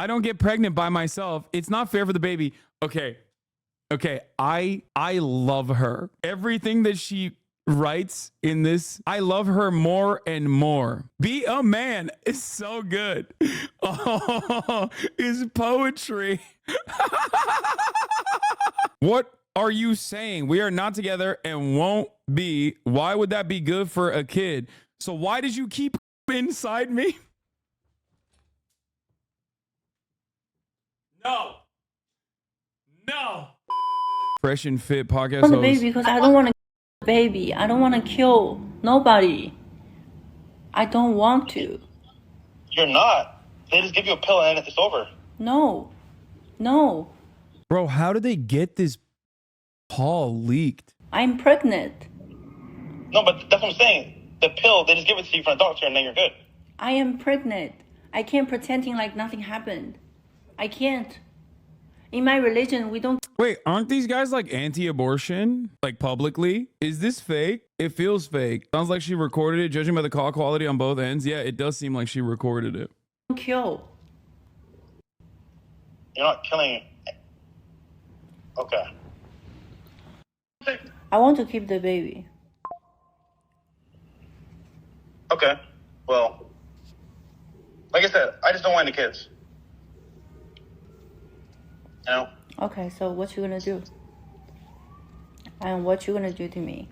I don't get pregnant by myself. It's not fair for the baby. Okay. I love her. Everything that she writes in this, I love her more and more. Be a man is so good. Oh, is poetry. What are you saying? We are not together and won't be. Why would that be good for a kid? So why did you keep inside me? No. Fresh and Fit podcast I want a host. baby because I don't want to kill a baby. I don't want to kill nobody. I don't want to. You're not. They just give you a pill and it's over. No. Bro, how did they get this Paul leaked? I'm pregnant. No, but that's what I'm saying. The pill, they just give it to you from a doctor and then you're good. I am pregnant. I can't pretending like nothing happened. I can't. In my religion, we don't. Wait, aren't these guys like anti-abortion? Like publicly? Is this fake? It feels fake. Sounds like she recorded it, judging by the call quality on both ends. Yeah, it does seem like she recorded it. Kill. You're not killing. Okay. I want to keep the baby. Okay. Well, like I said, I just don't want any kids. You know? Okay, so what you gonna do? And what you gonna do to me?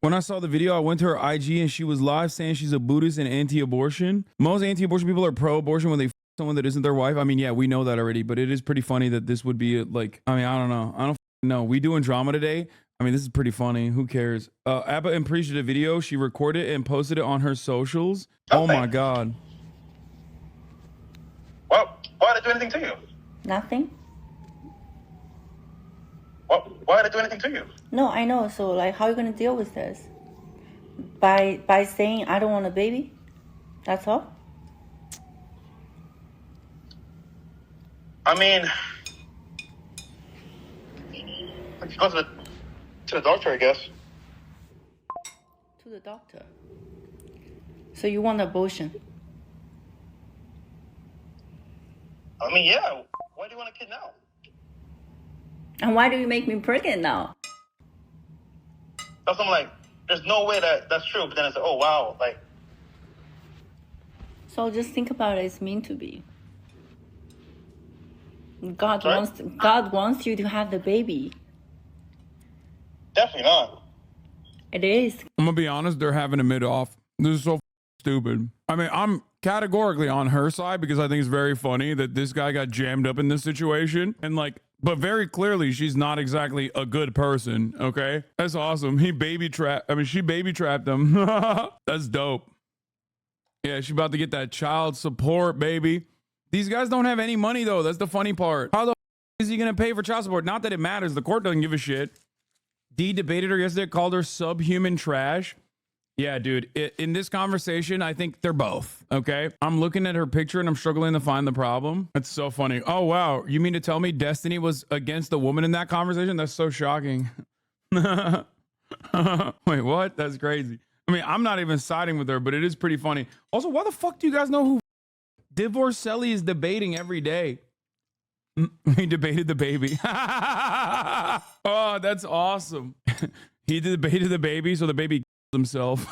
When I saw the video, I went to her IG and she was live saying she's a Buddhist and anti-abortion. Most anti-abortion people are pro-abortion when they someone that isn't their wife. I mean, yeah, we know that already, but it is pretty funny that this would be like, I mean, I don't know. I don't know. We doing drama today. I mean, this is pretty funny. Who cares? Abba appreciated a video. She recorded it and posted it on her socials. Oh my God. Well, why did I do anything to you? Nothing? Why did I do anything to you? No, I know. So like, how are you gonna deal with this? By saying I don't want a baby? That's all? I mean, I could go to the doctor, I guess. To the doctor. So you want abortion? I mean, yeah. Why do you want a kid now? And why do you make me pregnant now? That's what I'm like, there's no way that's true. But then it's like, oh, wow. Like, So just think about it. It's meant to be. God Sorry? wants you to have the baby. definitely not. It is. I'm gonna be honest, they're having a mid-off. This is so stupid. I mean, I'm categorically on her side because I think it's very funny that this guy got jammed up in this situation. And like, but very clearly she's not exactly a good person, okay? That's awesome. She baby trapped him. That's dope. Yeah, she's about to get that child support, baby. These guys don't have any money though. That's the funny part. How the is he gonna pay for child support? Not that it matters. The court doesn't give a shit. D debated her yesterday, called her subhuman trash. Yeah, dude. In this conversation, I think they're both. Okay. I'm looking at her picture and I'm struggling to find the problem. That's so funny. Oh, wow. You mean to tell me Destiny was against the woman in that conversation? That's so shocking. Wait, what? That's crazy. I mean, I'm not even siding with her, but it is pretty funny. Also, why the fuck do you guys know who Divorcelli is debating every day? He debated the baby. Oh, that's awesome. He debated the baby, so the baby himself.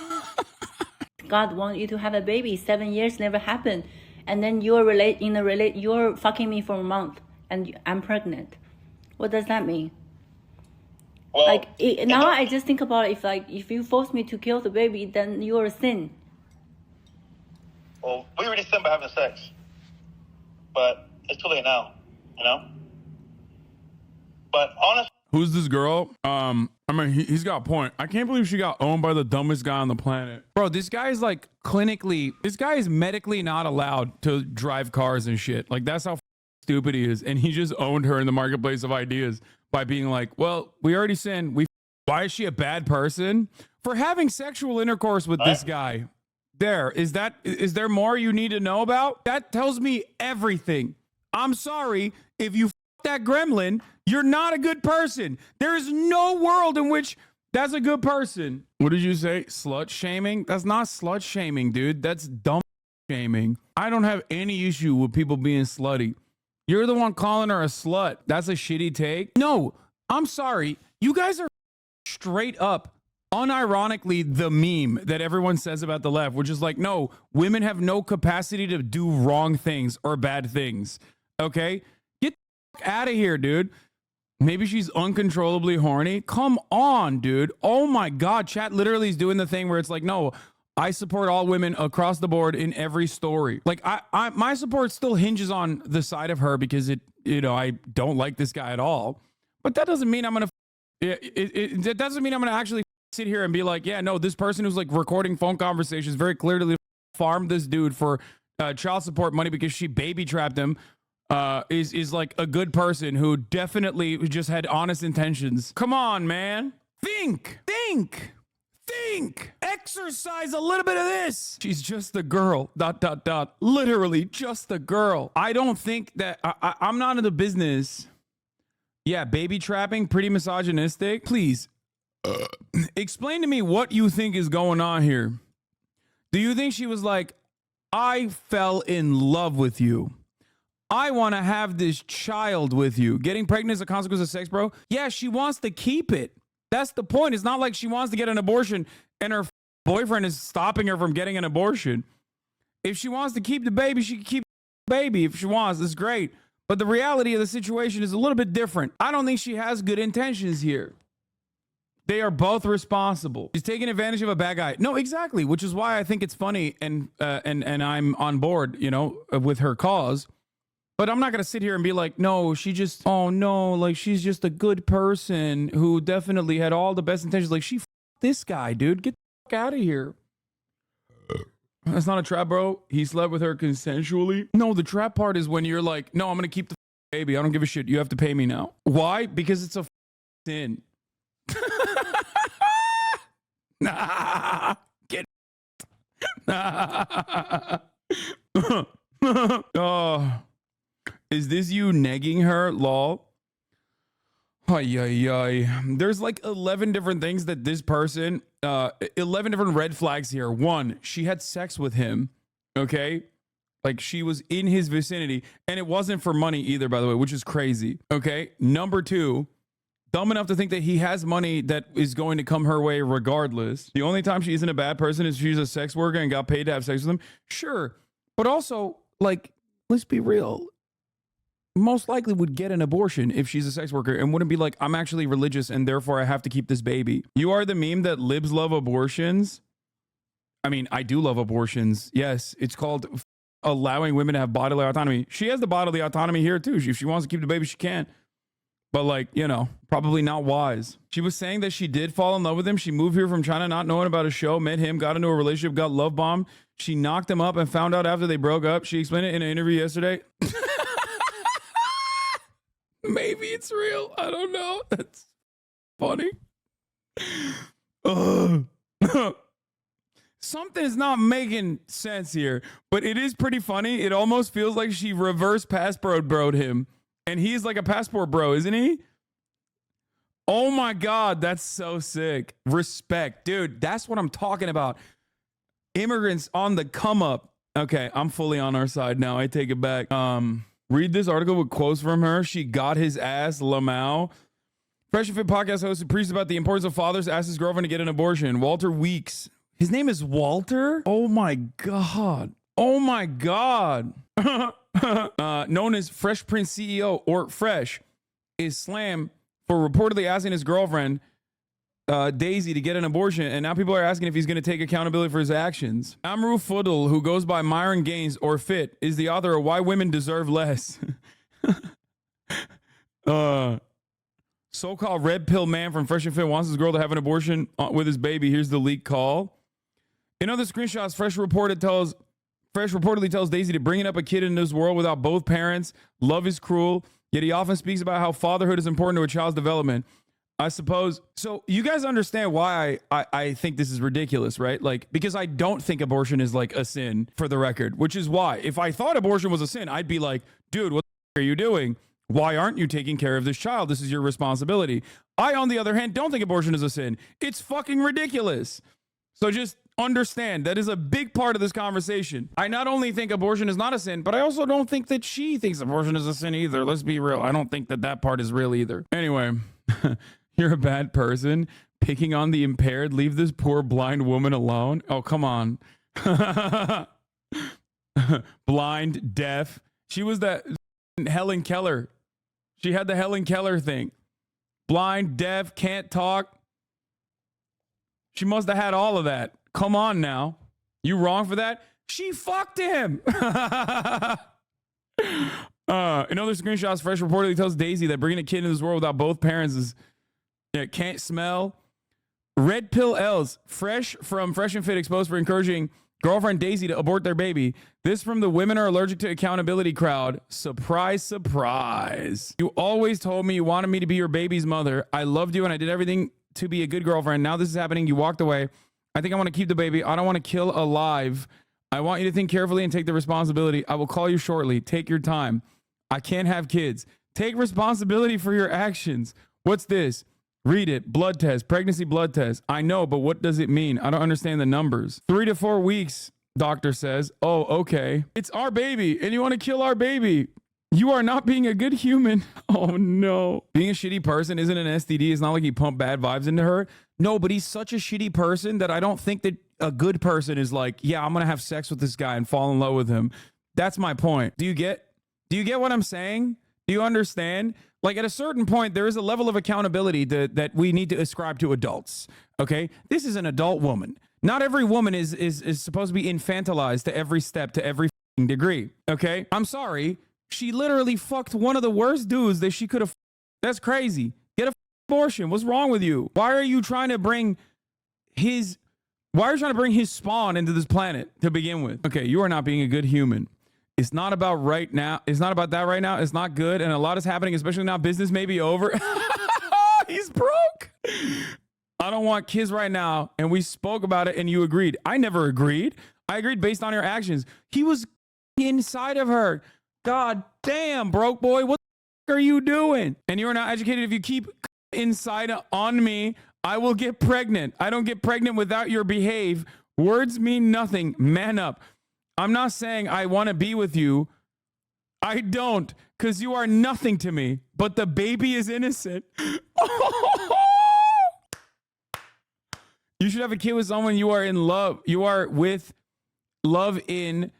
God wants you to have a baby. 7 years never happened, and then you're fucking me for a month, and I'm pregnant. What does that mean? Well, Now I just think about it, if you force me to kill the baby, then you're a sin. well, we already sinned by having sex. But it's too late now, you know? But honestly, Who's this girl? I mean, he's got a point. I can't believe she got owned by the dumbest guy on the planet. Bro, this guy is like this guy is medically not allowed to drive cars and shit. Like, that's how stupid he is. And he just owned her in the marketplace of ideas by being like, well, we already sinned. Why is she a bad person? For having sexual intercourse with this guy. Is there more you need to know about? That tells me everything. I'm sorry if you that gremlin, you're not a good person. There is no world in which that's a good person. What did you say? Slut shaming? That's not slut shaming, dude. That's dumb. shaming. I don't have any issue with people being slutty. You're the one calling her a slut. That's a shitty take. No, I'm sorry. You guys are straight up, unironically, the meme that everyone says about the left, which is like, no, women have no capacity to do wrong things or bad things. Okay? Get the fuck out of here, dude. Maybe she's uncontrollably horny. Come on, dude. Oh my God. Chat literally is doing the thing where it's like, no, I support all women across the board in every story. Like my support still hinges on the side of her because I don't like this guy at all. But that doesn't mean I'm going to, that doesn't mean I'm going to actually sit here and be like, yeah, no, this person who's like recording phone conversations very clearly farmed this dude for child support money because she baby trapped him. Is like a good person who definitely just had honest intentions. Come on, man. Think. Exercise a little bit of this. She's just a girl. ... Literally just a girl. I don't think that I'm not in the business. Yeah, baby trapping, pretty misogynistic. Please explain to me what you think is going on here. Do you think she was like, I fell in love with you. I want to have this child with you. Getting pregnant is a consequence of sex, bro. Yeah, she wants to keep it. That's the point. It's not like she wants to get an abortion and her boyfriend is stopping her from getting an abortion. If she wants to keep the baby, she can keep the baby if she wants. That's great. But the reality of the situation is a little bit different. I don't think she has good intentions here. They are both responsible. She's taking advantage of a bad guy. No, exactly, which is why I think it's funny and I'm on board, with her cause. But I'm not going to sit here and be like, no, oh no, like she's just a good person who definitely had all the best intentions. Like she this guy, dude, get the fuck out of here. That's not a trap, bro. He slept with her consensually. No, the trap part is when you're like, no, I'm going to keep the baby. I don't give a shit. You have to pay me now. Why? Because it's a sin. Get oh. Is this you negging her? Lol. There's like 11 different things that this person, 11 different red flags here. One, she had sex with him. Okay. Like she was in his vicinity and it wasn't for money either, by the way, which is crazy. Okay. Number two, dumb enough to think that he has money that is going to come her way regardless. The only time she isn't a bad person is she's a sex worker and got paid to have sex with him. Sure. But also, like, let's be real. Most likely would get an abortion if she's a sex worker and wouldn't be like, I'm actually religious and therefore I have to keep this baby. You are the meme that libs love abortions. I mean, I do love abortions. Yes, it's called allowing women to have bodily autonomy. She has the bodily autonomy here too. If she wants to keep the baby, she can. But like, probably not wise. She was saying that she did fall in love with him. She moved here from China not knowing about a show, met him, got into a relationship, got love bombed. She knocked him up and found out after they broke up. She explained it in an interview yesterday. Maybe it's real. I don't know. That's funny. Something's not making sense here, but it is pretty funny. It almost feels like she reverse passport broed him, and he's like a passport bro, isn't he? Oh my God, that's so sick. Respect, dude. That's what I'm talking about. Immigrants on the come up. Okay, I'm fully on our side now. I take it back. Read this article with quotes from her. She got his ass, Lamau. Fresh and Fit podcast host who preached about the importance of fathers asked his girlfriend to get an abortion. Walter Weeks. His name is Walter? Oh my God. Oh my God. Known as Fresh Prince CEO or Fresh is slammed for reportedly asking his girlfriend Daisy to get an abortion, and now people are asking if he's going to take accountability for his actions. Amru Fuddle, who goes by Myron Gaines or Fit, is the author of Why Women Deserve Less. So-called red pill man from Fresh and Fit wants his girl to have an abortion with his baby. Here's the leak call. In other screenshots, Fresh reportedly tells Daisy to bring up a kid into this world without both parents. Love is cruel, yet he often speaks about how fatherhood is important to a child's development. I suppose. So you guys understand why I think this is ridiculous, right? Like, because I don't think abortion is like a sin, for the record, which is why if I thought abortion was a sin, I'd be like, dude, what the are you doing? Why aren't you taking care of this child? This is your responsibility. I, on the other hand, don't think abortion is a sin. It's fucking ridiculous. So just understand that is a big part of this conversation. I not only think abortion is not a sin, but I also don't think that she thinks abortion is a sin either. Let's be real. I don't think that that part is real either. Anyway, you're a bad person. Picking on the impaired. Leave this poor blind woman alone. Oh, come on. Blind, deaf. She was that Helen Keller. She had the Helen Keller thing. Blind, deaf, can't talk. She must have had all of that. Come on now. You wrong for that? She fucked him. Another screenshots. Fresh reportedly tells Daisy that bringing a kid into this world without both parents is can't smell. Red pill L's. Fresh from Fresh and Fit exposed for encouraging girlfriend Daisy to abort their baby. This from the women are allergic to accountability crowd. Surprise, surprise. You always told me you wanted me to be your baby's mother. I loved you and I did everything to be a good girlfriend. Now this is happening. You walked away. I think I want to keep the baby. I don't want to kill alive. I want you to think carefully and take the responsibility. I will call you shortly. Take your time. I can't have kids. Take responsibility for your actions. What's this? Read it. Blood test. Pregnancy blood test. I know, but what does it mean? I don't understand the numbers. 3 to 4 weeks, doctor says. Oh, okay. It's our baby, and you want to kill our baby. You are not being a good human. Oh, no. Being a shitty person isn't an STD. It's not like he pumped bad vibes into her. No, but he's such a shitty person that I don't think that a good person is like, yeah, I'm going to have sex with this guy and fall in love with him. That's my point. Do you get what I'm saying? Do you understand? Like at a certain point, there is a level of accountability that we need to ascribe to adults. Okay. This is an adult woman. Not every woman is supposed to be infantilized to every step, to every degree. Okay. I'm sorry. She literally fucked one of the worst dudes that she could have. That's crazy. Get a abortion. What's wrong with you? Why are you trying to bring his spawn into this planet to begin with? Okay. You are not being a good human. It's not about right now. It's not about that right now. It's not good. And a lot is happening, especially now business may be over. He's broke. I don't want kids right now. And we spoke about it and you agreed. I never agreed. I agreed based on your actions. He was inside of her. God damn, broke boy. What the are you doing? And you're not educated. If you keep inside on me, I will get pregnant. I don't get pregnant without your behave. Words mean nothing. Man up. I'm not saying I want to be with you. I don't, because you are nothing to me. But the baby is innocent. You should have a kid with someone you are in love. You are with love in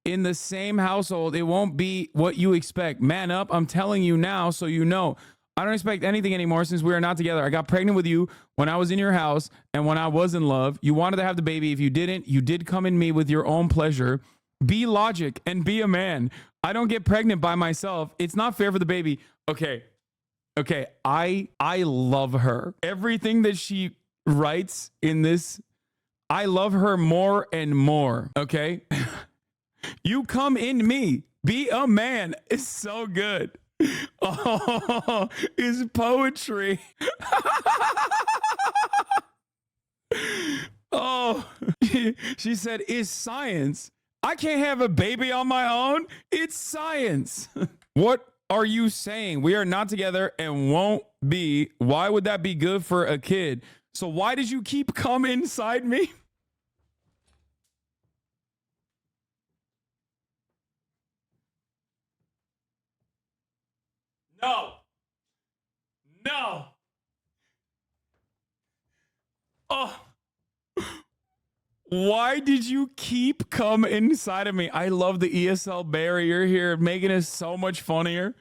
the same household. It won't be what you expect. Man up. I'm telling you now so you know. I don't expect anything anymore since we are not together. I got pregnant with you when I was in your house and when I was in love. You wanted to have the baby. If you didn't, you did come in me with your own pleasure. Be logic and be a man. I don't get pregnant by myself. It's not fair for the baby. Okay. I love her. Everything that she writes in this, I love her more and more. Okay. You come in me. Be a man. It's so good. Oh, it's poetry. Oh, she said, it's science. I can't have a baby on my own. It's science. What are you saying? We are not together and won't be. Why would that be good for a kid? So why did you keep coming inside me? No. Oh. Why did you keep come inside of me? I love the ESL barrier here, making it so much funnier.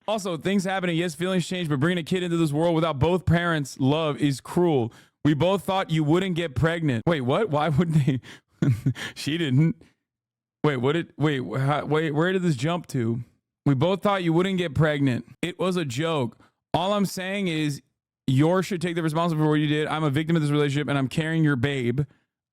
Also, things happening. Yes, feelings change, but bringing a kid into this world without both parents' love is cruel. We both thought you wouldn't get pregnant. Wait, what? Why wouldn't they? She didn't. Wait, where did this jump to? We both thought you wouldn't get pregnant. It was a joke. All I'm saying is yours should take the responsibility for what you did. I'm a victim of this relationship and I'm carrying your babe.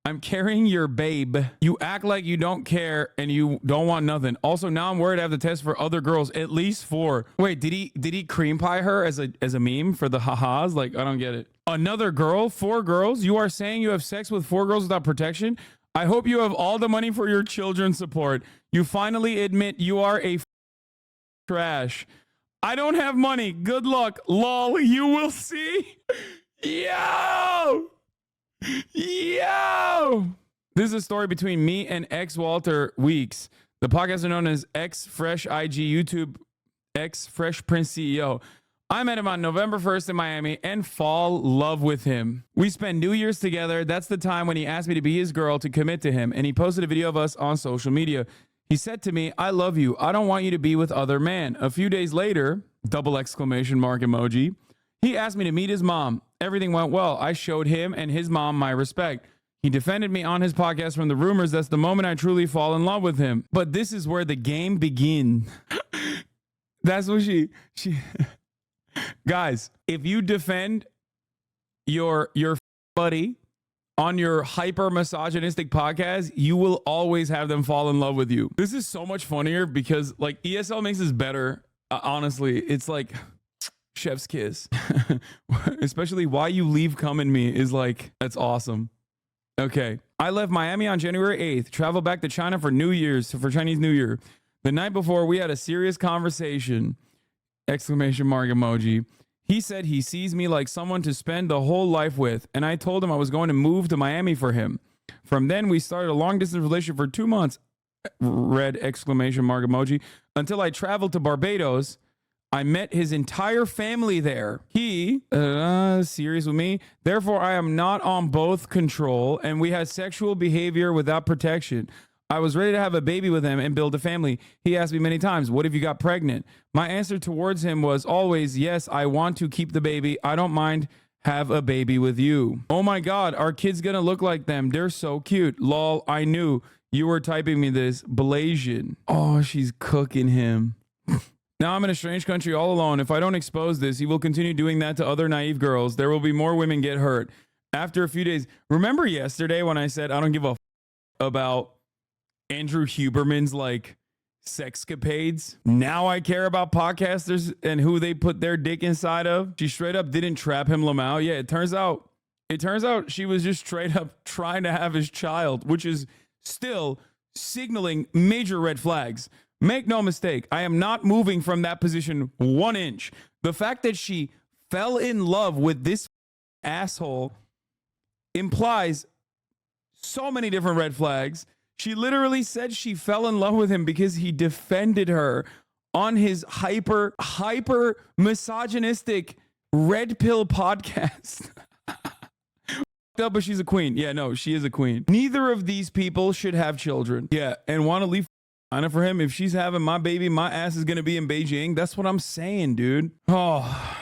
I'm carrying your babe. You act like you don't care and you don't want nothing. Also, now I'm worried I have to test for other girls, at least 4. Wait, did he cream pie her as a meme for the ha-has? Like, I don't get it. Another girl? 4 girls? You are saying you have sex with 4 girls without protection? I hope you have all the money for your children's support. You finally admit you are a trash. I don't have money. Good luck. Lol. You will see. Yo! Yo! This is a story between me and ex Walter Weeks. The podcast are known as X Fresh IG YouTube, X Fresh Prince CEO. I met him on November 1st in Miami and fall love with him. We spent New Year's together. That's the time when he asked me to be his girl to commit to him, and he posted a video of us on social media. He said to me, I love you. I don't want you to be with other men. A few days later, double exclamation mark emoji, he asked me to meet his mom. Everything went well. I showed him and his mom my respect. He defended me on his podcast from the rumors. That's the moment I truly fall in love with him. But this is where the game begins. That's what she guys, if you defend your buddy on your hyper misogynistic podcast, you will always have them fall in love with you. This is so much funnier because like ESL makes this better. Honestly, it's like chef's kiss. Especially why you leave come in me is like, that's awesome. Okay. I left Miami on January 8th, traveled back to China for Chinese New Year. The night before, we had a serious conversation. Exclamation mark emoji. He said he sees me like someone to spend the whole life with, and I told him I was going to move to Miami for him. From then, we started a long-distance relationship for 2 months. Red exclamation mark emoji. Until I traveled to Barbados. I met his entire family there. He, serious with me. Therefore, I am not on both control, and we had sexual behavior without protection. I was ready to have a baby with him and build a family. He asked me many times, what if you got pregnant? My answer towards him was always, yes, I want to keep the baby. I don't mind have a baby with you. Oh my God, our kid's gonna look like them. They're so cute. Lol, I knew you were typing me this. Blasian. Oh, she's cooking him. Now I'm in a strange country all alone. If I don't expose this, he will continue doing that to other naive girls. There will be more women get hurt. After a few days, remember yesterday when I said I don't give a about Andrew Huberman's like sexcapades? Now I care about podcasters and who they put their dick inside of. She straight up didn't trap him Lamau. Yeah, it turns out she was just straight up trying to have his child, which is still signaling major red flags. Make no mistake, I am not moving from that position 1 inch. The fact that she fell in love with this asshole implies so many different red flags. She literally said she fell in love with him because he defended her on his hyper misogynistic red pill podcast. But she's a queen. Yeah, no, she is a queen. Neither of these people should have children. Yeah, and want to leave China for him. If she's having my baby, my ass is going to be in Beijing. That's what I'm saying, dude. Oh,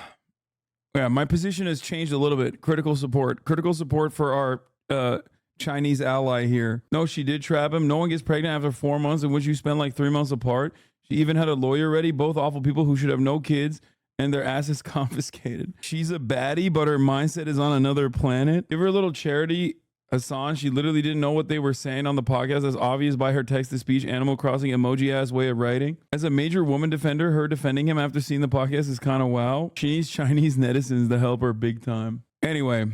yeah, my position has changed a little bit. Critical support for our Chinese ally here. No, she did trap him. No one gets pregnant after 4 months in which you spend like 3 months apart. She even had a lawyer ready. Both awful people who should have no kids and their asses confiscated. She's a baddie, but her mindset is on another planet. Give her a little charity, Hassan. She literally didn't know what they were saying on the podcast, as obvious by her text-to-speech, Animal Crossing emoji-ass way of writing. As a major woman defender, her defending him after seeing the podcast is kind of wow. She needs Chinese netizens to help her big time. Anyway,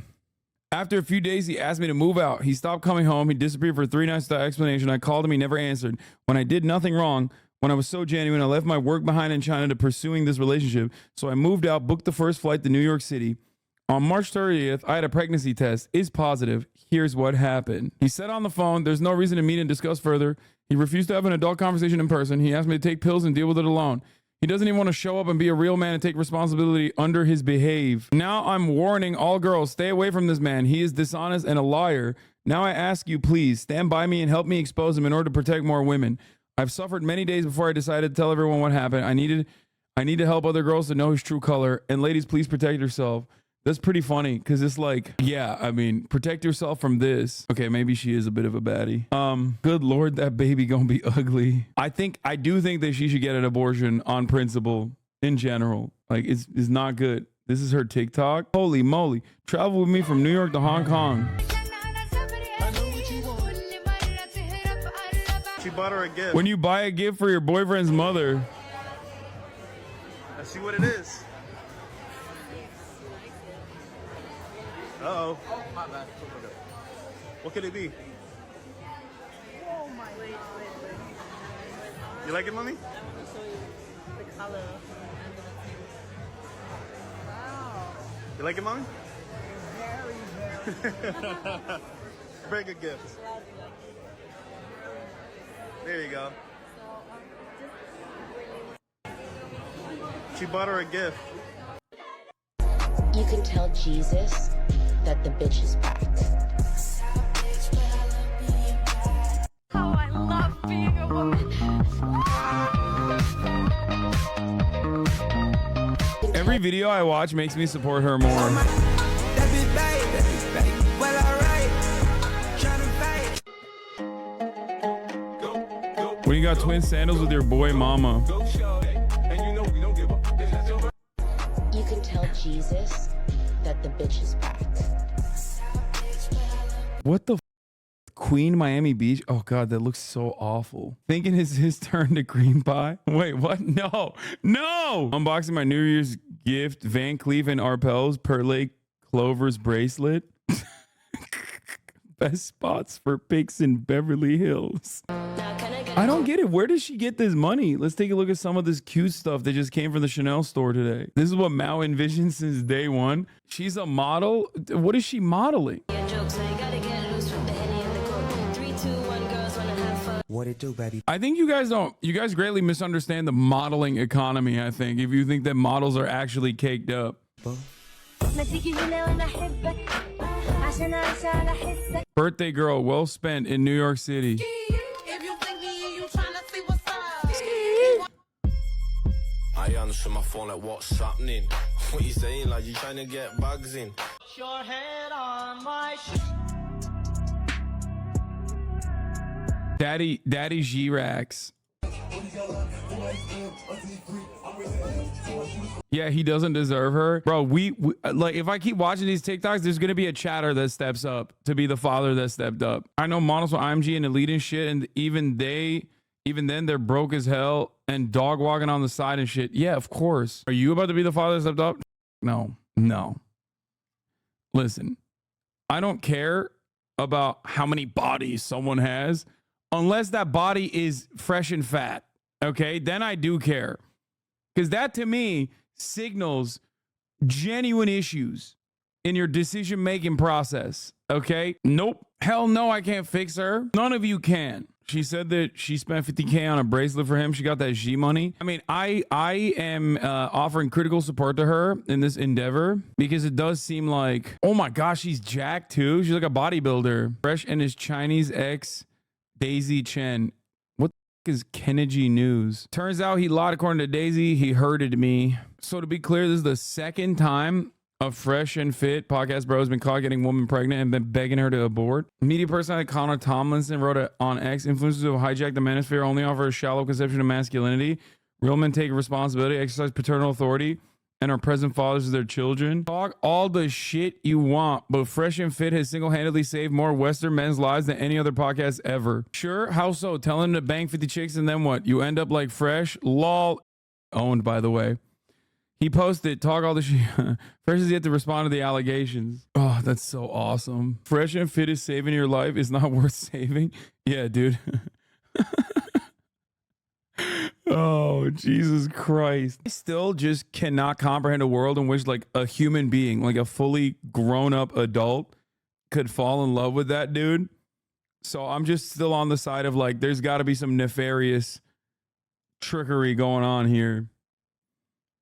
after a few days, he asked me to move out. He stopped coming home. He disappeared for 3 nights without explanation. I called him. He never answered. When I did nothing wrong, when I was so genuine, I left my work behind in China to pursuing this relationship. So I moved out, booked the first flight to New York City. On March 30th, I had a pregnancy test. Is positive. Here's what happened. He said on the phone, there's no reason to meet and discuss further. He refused to have an adult conversation in person. He asked me to take pills and deal with it alone. He doesn't even want to show up and be a real man and take responsibility under his behave. Now I'm warning all girls, stay away from this man. He is dishonest and a liar. Now I ask you, please stand by me and help me expose him in order to protect more women. I've suffered many days before I decided to tell everyone what happened. I need to help other girls to know his true color. And ladies, please protect yourself. That's pretty funny because it's like, yeah, I mean, protect yourself from this. Okay, maybe she is a bit of a baddie. Good Lord, that baby gonna be ugly. I do think that she should get an abortion on principle in general. Like, it's not good. This is her TikTok. Holy moly. Travel with me from New York to Hong Kong. She bought her a gift. When you buy a gift for your boyfriend's mother. Let's see what it is. Uh-oh. My bad. What could it be? Oh my God. You like it, mommy? I'll show you the color. Wow. You like it, mommy? Very, very Very good gift. There you go. She bought her a gift. You can tell Jesus that the bitch is back. How I love being a woman. Every video I watch makes me support her more. When you got twin sandals with your boy mama. You can tell Jesus that the bitch is back. What the Queen Miami Beach? Oh God, that looks so awful. Thinking it's his turn to cream pie. Wait, what? No. Unboxing my New Year's gift, Van Cleef and Arpels Perlay Clover's bracelet. Best spots for pics in Beverly Hills. I don't get it. Where does she get this money? Let's take a look at some of this cute stuff that just came from the Chanel store today. This is what Mao envisioned since day one. She's a model. What is she modeling? What it do, baby? I think you guys greatly misunderstand the modeling economy, I think, if you think that models are actually caked up. Birthday girl, well spent in New York City. I answer my phone like, what's happening? What you saying? Like, you trying to get bugs in? Your head on my Daddy G-Rax. Yeah, he doesn't deserve her. Bro, we like, if I keep watching these TikToks, there's going to be a chatter that steps up to be the father that stepped up. I know models with IMG and Elite and shit, and even then they're broke as hell and dog walking on the side and shit. Yeah, of course. Are you about to be the father that stepped up? No. Listen, I don't care about how many bodies someone has unless that body is fresh and fat. Okay, then I do care. Because that to me signals genuine issues in your decision-making process. Okay? Nope. Hell no, I can't fix her. None of you can. She said that she spent $50K on a bracelet for him. She got that G money. I mean, I am offering critical support to her in this endeavor because it does seem like, oh my gosh, she's jacked too. She's like a bodybuilder. Fresh and his Chinese ex, Daisy Chen. What the f is Kennedy News? Turns out he lied according to Daisy. He hurted me. So to be clear, this is the second time a Fresh and Fit podcast bro has been caught getting woman pregnant and been begging her to abort. Media personality Connor Tomlinson wrote on X, influencers who hijack the manosphere only offer a shallow conception of masculinity. Real men take responsibility, exercise paternal authority, and are present fathers of their children. Talk all the shit you want, but Fresh and Fit has single-handedly saved more Western men's lives than any other podcast ever. Sure, how so? Telling them to bang 50 chicks and then what? You end up like Fresh? Lol. Owned, by the way. He posted, talk all the shit. Fresh is yet to respond to the allegations. Oh, that's so awesome. Fresh and Fit is saving your life. Is not worth saving. Yeah, dude. Oh, Jesus Christ. I still just cannot comprehend a world in which like a human being, like a fully grown up adult could fall in love with that dude. So I'm just still on the side of like, there's got to be some nefarious trickery going on here.